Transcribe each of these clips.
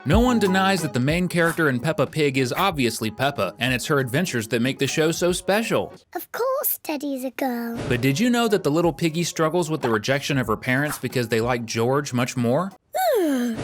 No one denies that the main character in Peppa Pig is obviously Peppa, and it's her adventures that make the show so special. Of course Teddy's a girl. But did you know that the little piggy struggles with the rejection of her parents because they like George much more?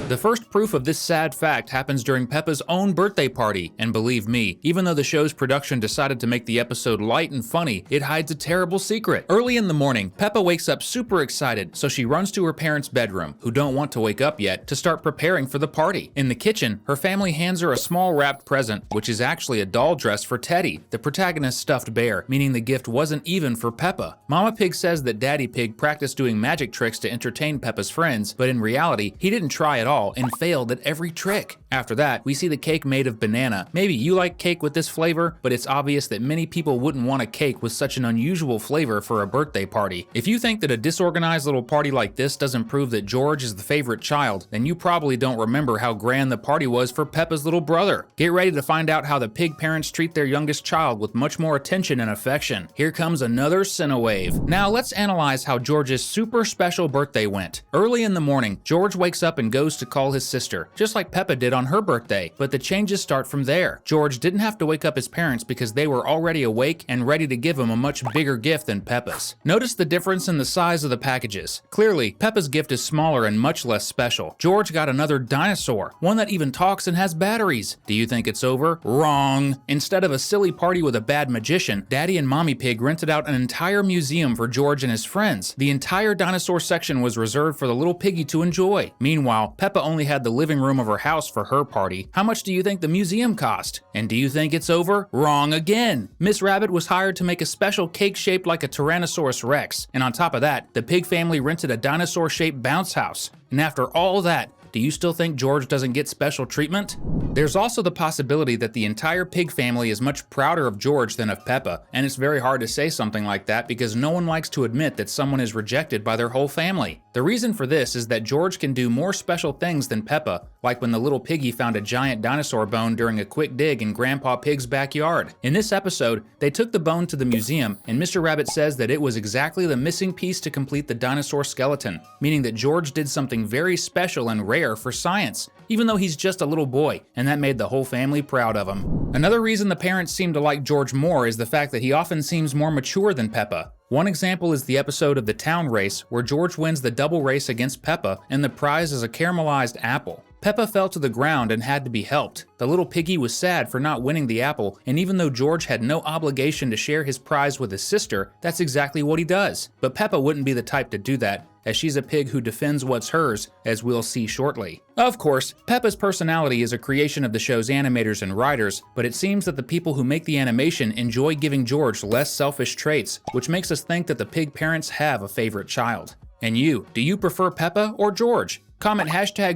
The first proof of this sad fact happens during Peppa's own birthday party, and believe me, even though the show's production decided to make the episode light and funny, it hides a terrible secret. Early in the morning, Peppa wakes up super excited, so she runs to her parents' bedroom, who don't want to wake up yet, to start preparing for the party. In the kitchen, her family hands her a small wrapped present, which is actually a doll dress for Teddy, the protagonist's stuffed bear, meaning the gift wasn't even for Peppa. Mama Pig says that Daddy Pig practiced doing magic tricks to entertain Peppa's friends, but in reality, he didn't try at all and failed at every trick. After that, we see the cake made of banana. Maybe you like cake with this flavor, but it's obvious that many people wouldn't want a cake with such an unusual flavor for a birthday party. If you think that a disorganized little party like this doesn't prove that George is the favorite child, then you probably don't remember how grand the party was for Peppa's little brother. Get ready to find out how the pig parents treat their youngest child with much more attention and affection. Here comes another Cinewave. Now let's analyze how George's super special birthday went. Early in the morning, George wakes up and goes to call his sister, just like Peppa did on her birthday, but the changes start from there. George didn't have to wake up his parents because they were already awake and ready to give him a much bigger gift than Peppa's. Notice the difference in the size of the packages. Clearly, Peppa's gift is smaller and much less special. George got another dinosaur, one that even talks and has batteries. Do you think it's over? Wrong. Instead of a silly party with a bad magician, Daddy and Mommy Pig rented out an entire museum for George and his friends. The entire dinosaur section was reserved for the little piggy to enjoy. Meanwhile, Peppa only had the living room of her house for her party. How much do you think the museum cost? And do you think it's over? Wrong again. Miss Rabbit was hired to make a special cake shaped like a Tyrannosaurus Rex. And on top of that, the pig family rented a dinosaur-shaped bounce house. And after all that, do you still think George doesn't get special treatment? There's also the possibility that the entire pig family is much prouder of George than of Peppa, and it's very hard to say something like that because no one likes to admit that someone is rejected by their whole family. The reason for this is that George can do more special things than Peppa, like when the little piggy found a giant dinosaur bone during a quick dig in Grandpa Pig's backyard. In this episode, they took the bone to the museum, and Mr. Rabbit says that it was exactly the missing piece to complete the dinosaur skeleton, meaning that George did something very special and rare for science, even though he's just a little boy, and that made the whole family proud of him. Another reason the parents seem to like George more is the fact that he often seems more mature than Peppa. One example is the episode of the town race where George wins the double race against Peppa, and the prize is a caramelized apple. Peppa fell to the ground and had to be helped. The little piggy was sad for not winning the apple, and even though George had no obligation to share his prize with his sister, that's exactly what he does. But Peppa wouldn't be the type to do that, as she's a pig who defends what's hers, as we'll see shortly. Of course, Peppa's personality is a creation of the show's animators and writers, but it seems that the people who make the animation enjoy giving George less selfish traits, which makes us think that the pig parents have a favorite child. And you, do you prefer Peppa or George? Comment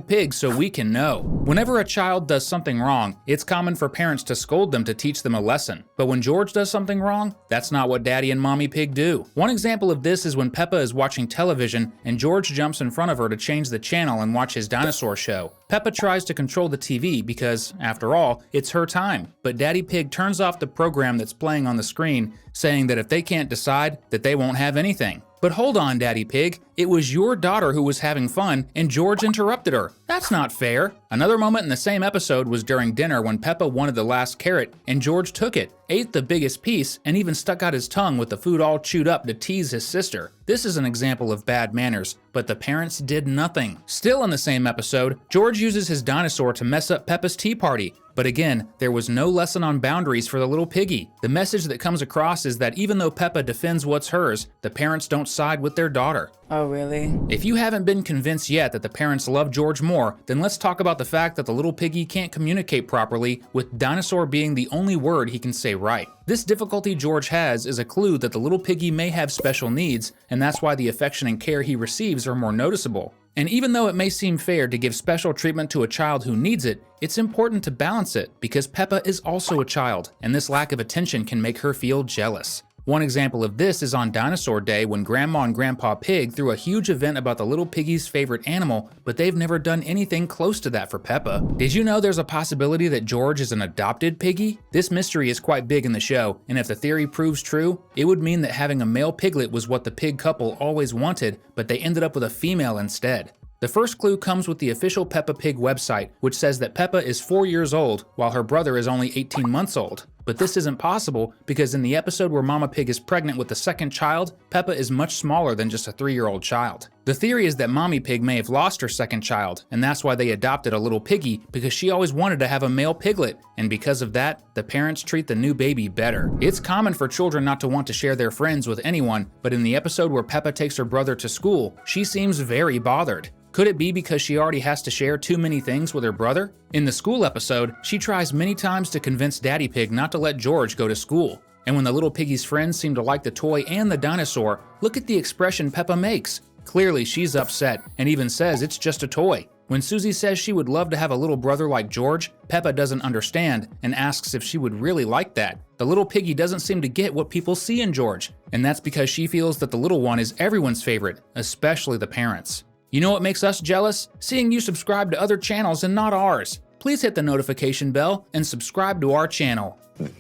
#pig so we can know. Whenever a child does something wrong, it's common for parents to scold them to teach them a lesson. But when George does something wrong, that's not what Daddy and Mommy Pig do. One example of this is when Peppa is watching television and George jumps in front of her to change the channel and watch his dinosaur show. Peppa tries to control the TV because, after all, it's her time. But Daddy Pig turns off the program that's playing on the screen, saying that if they can't decide, that they won't have anything. But hold on, Daddy Pig, it was your daughter who was having fun and George interrupted her. That's not fair. Another moment in the same episode was during dinner when Peppa wanted the last carrot and George took it, ate the biggest piece, and even stuck out his tongue with the food all chewed up to tease his sister. This is an example of bad manners, but the parents did nothing. Still in the same episode, George uses his dinosaur to mess up Peppa's tea party. But again, there was no lesson on boundaries for the little piggy. The message that comes across is that even though Peppa defends what's hers, the parents don't side with their daughter. Oh, really? If you haven't been convinced yet that the parents love George more, then let's talk about the fact that the little piggy can't communicate properly, with dinosaur being the only word he can say right. This difficulty George has is a clue that the little piggy may have special needs, and that's why the affection and care he receives are more noticeable. And even though it may seem fair to give special treatment to a child who needs it, it's important to balance it because Peppa is also a child, and this lack of attention can make her feel jealous. One example of this is on Dinosaur Day when Grandma and Grandpa Pig threw a huge event about the little piggy's favorite animal, but they've never done anything close to that for Peppa. Did you know there's a possibility that George is an adopted piggy? This mystery is quite big in the show, and if the theory proves true, it would mean that having a male piglet was what the pig couple always wanted, but they ended up with a female instead. The first clue comes with the official Peppa Pig website, which says that Peppa is 4 years old while her brother is only 18 months old. But this isn't possible because in the episode where Mama Pig is pregnant with the second child, Peppa is much smaller than just a 3-year-old child. The theory is that Mommy Pig may have lost her second child, and that's why they adopted a little piggy because she always wanted to have a male piglet, and because of that, the parents treat the new baby better. It's common for children not to want to share their friends with anyone, but in the episode where Peppa takes her brother to school, she seems very bothered. Could it be because she already has to share too many things with her brother? In the school episode, she tries many times to convince Daddy Pig not to let George go to school. And when the little piggy's friends seem to like the toy and the dinosaur, look at the expression Peppa makes. Clearly she's upset and even says it's just a toy. When Susie says she would love to have a little brother like George, Peppa doesn't understand and asks if she would really like that. The little piggy doesn't seem to get what people see in George, and that's because she feels that the little one is everyone's favorite, especially the parents. You know what makes us jealous? Seeing you subscribe to other channels and not ours. Please hit the notification bell and subscribe to our channel.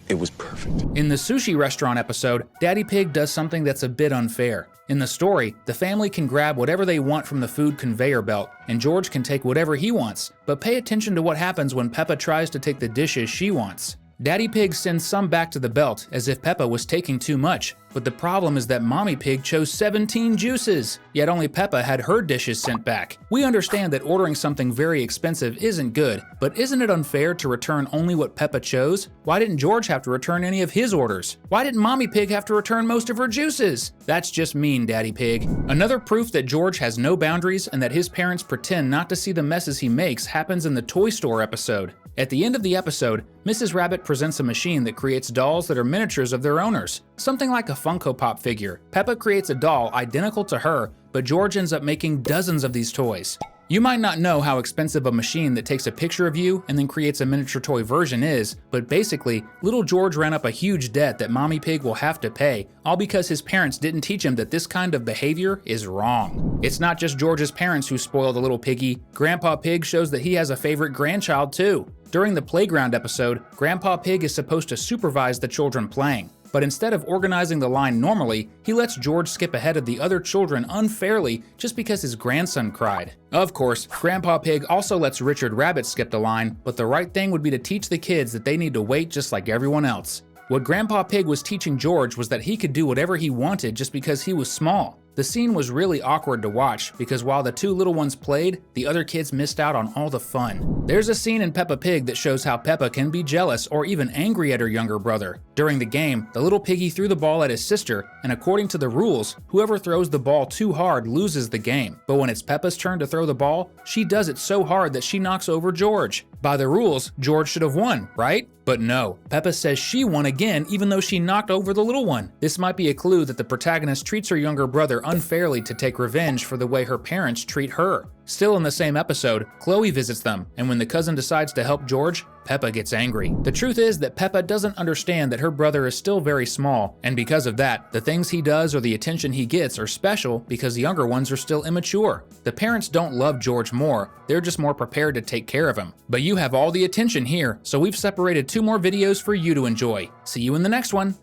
It was perfect. In the sushi restaurant episode, Daddy Pig does something that's a bit unfair. In the story, the family can grab whatever they want from the food conveyor belt, and George can take whatever he wants. But pay attention to what happens when Peppa tries to take the dishes she wants. Daddy Pig sends some back to the belt as if Peppa was taking too much, but the problem is that Mommy Pig chose 17 juices, yet only Peppa had her dishes sent back. We understand that ordering something very expensive isn't good, but isn't it unfair to return only what Peppa chose? Why didn't George have to return any of his orders? Why didn't Mommy Pig have to return most of her juices? That's just mean, Daddy Pig. Another proof that George has no boundaries and that his parents pretend not to see the messes he makes happens in the Toy Store episode. At the end of the episode, Mrs. Rabbit presents a machine that creates dolls that are miniatures of their owners, something like a Funko Pop figure. Peppa creates a doll identical to her, but George ends up making dozens of these toys. You might not know how expensive a machine that takes a picture of you and then creates a miniature toy version is, but basically, little George ran up a huge debt that Mommy Pig will have to pay, all because his parents didn't teach him that this kind of behavior is wrong. It's not just George's parents who spoil the little piggy. Grandpa Pig shows that he has a favorite grandchild too. During the playground episode, Grandpa Pig is supposed to supervise the children playing. But instead of organizing the line normally, he lets George skip ahead of the other children unfairly just because his grandson cried. Of course, Grandpa Pig also lets Richard Rabbit skip the line, but the right thing would be to teach the kids that they need to wait just like everyone else. What Grandpa Pig was teaching George was that he could do whatever he wanted just because he was small. The scene was really awkward to watch because while the two little ones played, the other kids missed out on all the fun. There's a scene in Peppa Pig that shows how Peppa can be jealous or even angry at her younger brother. During the game, the little piggy threw the ball at his sister, and according to the rules, whoever throws the ball too hard loses the game. But when it's Peppa's turn to throw the ball, she does it so hard that she knocks over George. By the rules, George should have won, right? But no, Peppa says she won again even though she knocked over the little one. This might be a clue that the protagonist treats her younger brother unfairly to take revenge for the way her parents treat her. Still in the same episode, Chloe visits them, and when the cousin decides to help George, Peppa gets angry. The truth is that Peppa doesn't understand that her brother is still very small, and because of that, the things he does or the attention he gets are special because the younger ones are still immature. The parents don't love George more, they're just more prepared to take care of him. But you have all the attention here, so we've separated 2 more videos for you to enjoy. See you in the next one!